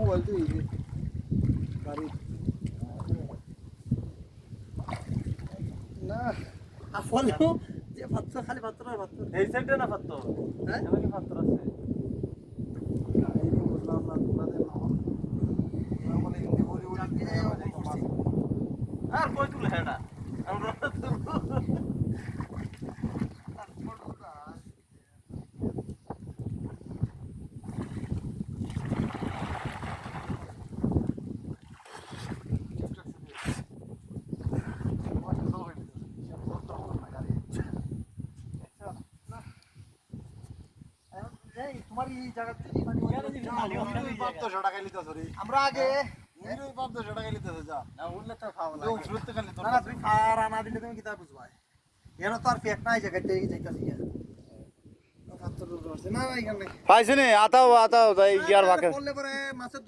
mobile তো এই গাড়ি না আসলেও যে পাত্র খালি পাত্র আর পাত্র এই সাইডে না পাত্র হ্যাঁ এখানে কি পাত্র আছে এই বুঝলাম না তোমাদের বলে হিন্দি বলি আর কই তুলে হেডা আমরা তুলবো তোমার এই জায়গাতে মানে আমরা আগে না উঠলে তো খাওয়া না না তুমি ফার আনা দিলে তুমি কিতা বুঝবা এর তো আর ফেক নাই জায়গাতে যাইতাছি না না এখানে পাইছে নি আতাও আতাও তাই গিয়ার ভাগে করলে পরে মাছের